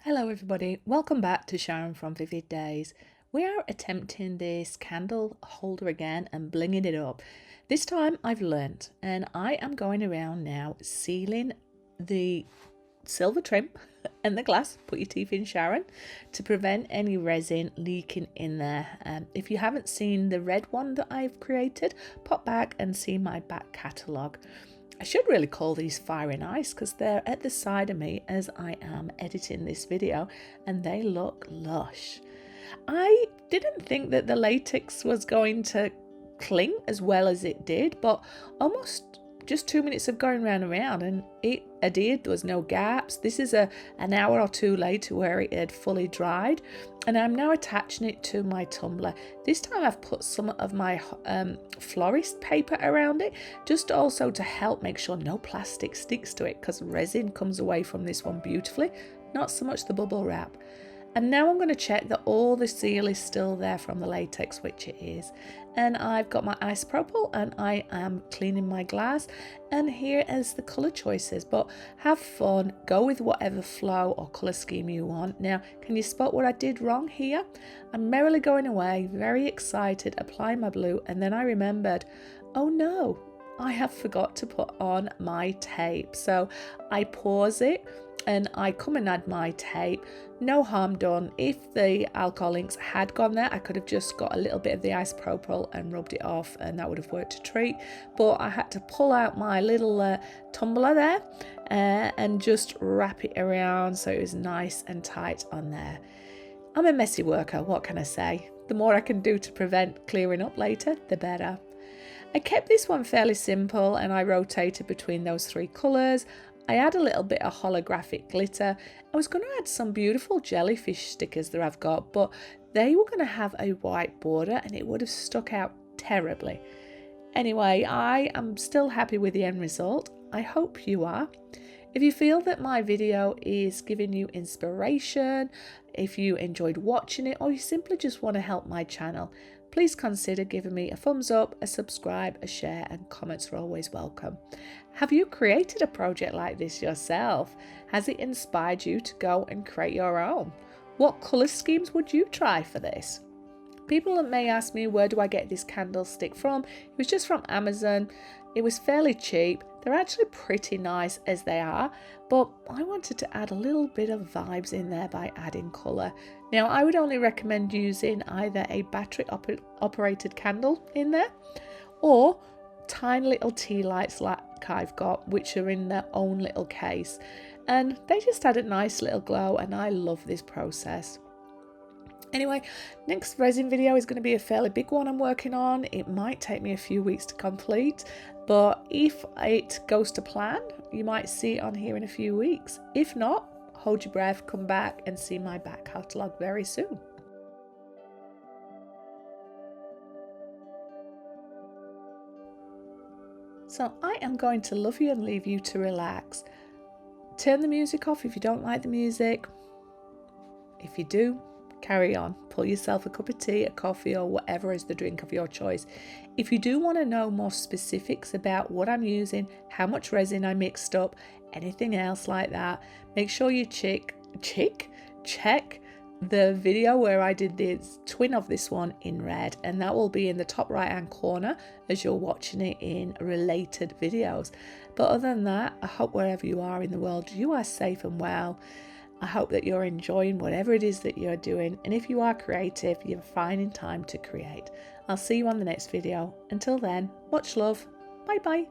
Hello everybody, welcome back to Sharon from Vivid Days. We are attempting this candle holder again and blinging it up. This time I've learnt and I am going around now sealing the silver trim and the glass, put your teeth in Sharon, to prevent any resin leaking in there. If you haven't seen the red one that I've created, pop back and see my back catalogue. I should really call these fire and ice because they're at the side of me as I am editing this video and they look lush. I didn't think that the latex was going to cling as well as it did, but almost just 2 minutes of going round and round and it adhered. There was no gaps. This is an hour or two later where it had fully dried, and I'm now attaching it to my tumbler. This time I've put some of my florist paper around it, just also to help make sure no plastic sticks to it, because resin comes away from this one beautifully, not so much the bubble wrap. And now I'm going to check that all the seal is still there from the latex, which it is. And I've got my isopropyl and I am cleaning my glass. And here is the colour choices. But have fun, go with whatever flow or colour scheme you want. Now, can you spot what I did wrong here? I'm merrily going away, very excited, applying my blue. And then I remembered, oh no, I have forgot to put on my tape. So I pause it and I come and add my tape. No harm done. If the alcohol inks had gone there, I could have just got a little bit of the isopropyl and rubbed it off and that would have worked a treat. But I had to pull out my little tumbler there and just wrap it around so it was nice and tight on there. I'm a messy worker, what can I say? The more I can do to prevent clearing up later, the better. I kept this one fairly simple and I rotated between those three colours. I add a little bit of holographic glitter. I was going to add some beautiful jellyfish stickers that I've got, but they were going to have a white border and it would have stuck out terribly. Anyway, I am still happy with the end result. I hope you are. If you feel that my video is giving you inspiration, if you enjoyed watching it, or you simply just want to help my channel, please consider giving me a thumbs up, a subscribe, a share, and comments are always welcome. Have you created a project like this yourself? Has it inspired you to go and create your own? What colour schemes would you try for this? People may ask me, where do I get this candlestick from? It was just from Amazon. It was fairly cheap. They're actually pretty nice as they are, but I wanted to add a little bit of vibes in there by adding colour. Now, I would only recommend using either a battery operated candle in there or tiny little tea lights like I've got, which are in their own little case. And they just add a nice little glow and I love this process. Anyway, next resin video is going to be a fairly big one I'm working on. It might take me a few weeks to complete, but if it goes to plan, you might see it on here in a few weeks. If not, hold your breath, come back and see my back catalogue very soon. So I am going to love you and leave you to relax. Turn the music off if you don't like the music. If you do, carry on. Pull yourself a cup of tea, a coffee, or whatever is the drink of your choice. If you do want to know more specifics about what I'm using, how much resin I mixed up, anything else like that, make sure you check the video where I did the twin of this one in red, and that will be in the top right hand corner as you're watching it in related videos. But other than that, I hope wherever you are in the world, you are safe and well. I hope that you're enjoying whatever it is that you're doing, and if you are creative, you're finding time to create. I'll see you on the next video. Until then, much love. Bye bye.